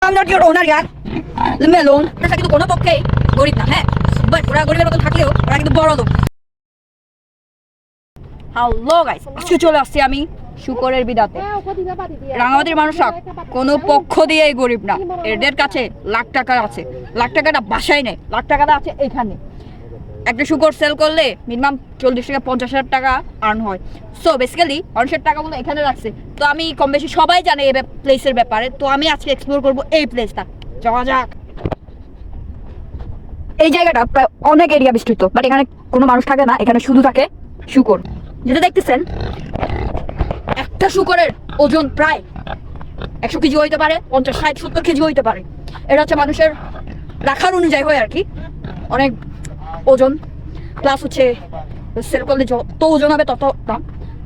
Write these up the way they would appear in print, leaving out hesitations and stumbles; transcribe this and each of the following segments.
I'm not your owner, yaar. Leave me alone. ওরা কিন্তু কোনো পক্ষেই গরিব না, হ্যাঁ, বাট ওরা গরিবের মতো থাকলেও ওরা কিন্তু বড় লোক। হ্যালো গাইস, আজকে চলে আসছি আমি শুকরের বিদাতে। রাঙামাটির মানুষরা কোনো পক্ষ দিয়েই গরিব না, এদের কাছে লাখ টাকা আছে। লাখ টাকাটা বাসায় নেই, লাখ টাকাটা আছে এখানে। একটা শুকর সেল করলে মিনিমাম 40 থেকে 50,000 টাকা আর্ন হয়। সো বেসিক্যালি মানুষের টাকাগুলো এখানে রাখছে। তো আমি কম বেশি সবাই জানে এই প্লেসের ব্যাপারে, তো আমি আজকে এক্সপ্লোর করবো এই প্লেসটা। যাওয়া যাক। এই জায়গাটা প্রায় অনেক এরিয়া বিস্তৃত, বাট এখানে কোনো মানুষ থাকে না, এখানে শুধু থাকে শুকর। যেটা দেখতেছেন, একটা শুকরের ওজন প্রায় 100 কেজি হইতে পারে, 50, 60, 70 কেজি হইতে পারে। এটা হচ্ছে মানুষের রাখার অনুযায়ী হয় আর কি, অনেক ওজন। প্লাস হচ্ছে সেল করলে যত ওজন হবে তত দাম,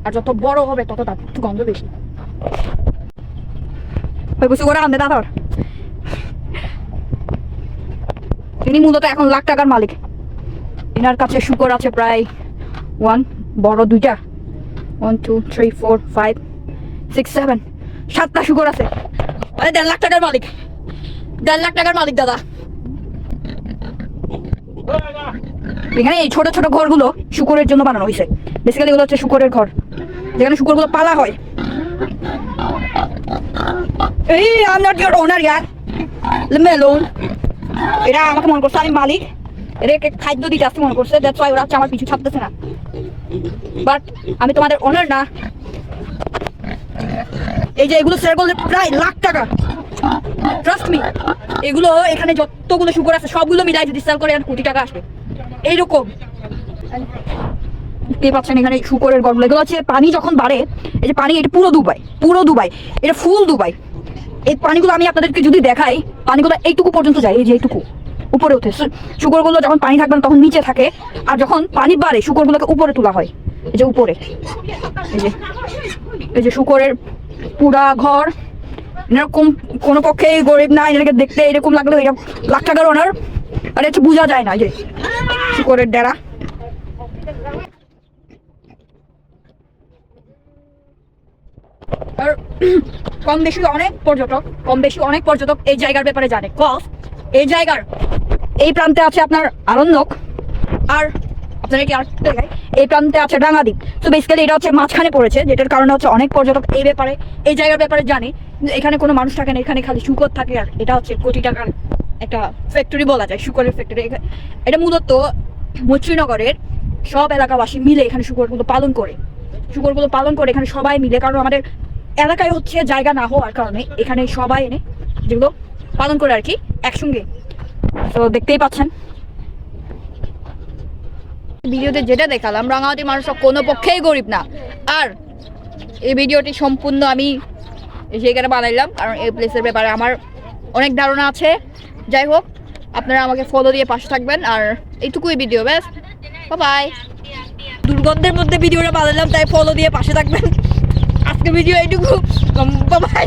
আর যত বড় হবে তত দাম, একটু গন্ধ বেশি। তিনি মূলত এখন লাখ টাকার মালিক। এনার কাছে শুকর আছে প্রায় বড় দুইটা, 1 2 3 4 5 6 7 7টা শুকর আছে। মানে 1.5 লাখ টাকার মালিক, 1.5 লাখ টাকার মালিক দাদা। এখানে এই ছোট ছোট ঘরগুলো শুকরের জন্য বানানো হয়েছে। বেসিক্যালি এগুলো হচ্ছে শুকরের ঘর, যেখানে শুকরগুলো পালা হয়। এই I'm not your owner, yaar. Leave me alone. এরা আমাকে মনে করছে আমি মালিক, এদেরকে খাদ্য দিতে আসতে মনে করছে, দ্যাটস ওয়াই ওরা হচ্ছে আমার পিছু ছাড়তেছে না। বাট আমি তোমাদের ওনার না। এই যে এগুলো সেল করলে প্রায় লাখ টাকা, ট্রাস্ট মি। এগুলো এখানে যতগুলো শুকর আছে সবগুলো মিলাই যদি সেল করে কোটি টাকা আসবে এইরকম। দেখতে পাচ্ছেন এখানে শুকরের গড়গুলো, এগুলো হচ্ছে পানি যখন বাড়ে, এই যে পানি, এটা পুরো দুবাই, এটা ফুল দুবাই। এই পানিগুলো আমি আপনাদেরকে যদি দেখাই, পানিগুলো এইটুকু পর্যন্ত যায়, এই যে এইটুকু উপরে উঠে। শুকরগুলো যখন পানি থাকবে না তখন নিচে থাকে, আর যখন পানি বাড়ে শুকরগুলোকে উপরে তোলা হয়, এই যে উপরে। এই যে শুকরের পুরা ঘর। এরকম কোনো পক্ষে গরিব না, এটাকে দেখতে এরকম লাগলো এরকম লাখ টাকার ওনার, আর এটা বোঝা যায় না। যে শুকরের ডেরা, আর কম বেশি অনেক পর্যটক এই জায়গার ব্যাপারে জানে। কজ এই জায়গার এই প্রান্তে আছে আপনার আরণ্যক, আর আপনাদেরকে আর জায়গায় এই প্রান্তে আছে রাঙাদ্বীপ। তো বেসিক্যালি এটা হচ্ছে মাঝখানে পড়েছে, যেটার কারণে হচ্ছে অনেক পর্যটক এই জায়গার ব্যাপারে জানে। কিন্তু এখানে কোনো মানুষ থাকে না, এখানে খালি শুকর থাকে। আর এটা হচ্ছে কোটি টাকার একটা ফ্যাক্টরি বলা যায়, শুকরের ফ্যাক্টরি। এটা মূলত মৈত্রীনগরের সব এলাকাবাসী মিলে এখানে শুকরগুলো পালন করে এখানে সবাই মিলে। কারণ আমাদের এলাকায় হচ্ছে জায়গা না হওয়ার কারণে এখানে সবাই এনে যেগুলো পালন করে আর কি একসঙ্গে। তো দেখতেই পাচ্ছেন ভিডিওতে যেটা দেখালাম, রাঙামাটির মানুষরা কোনো পক্ষেই গরিব না। আর এই ভিডিওটি সম্পূর্ণ আমি সেখানে বানাইলাম, কারণ এই প্লেসের ব্যাপারে আমার অনেক ধারণা আছে। যাই হোক, আপনারা আমাকে ফলো দিয়ে পাশে থাকবেন। আর এইটুকুই ভিডিও, ব্যাস, বাই। দুর্গন্ধের মধ্যে ভিডিওটা বানালাম, তাই ফলো দিয়ে পাশে থাকবেন। আজকে ভিডিও এইটুকু, বাই।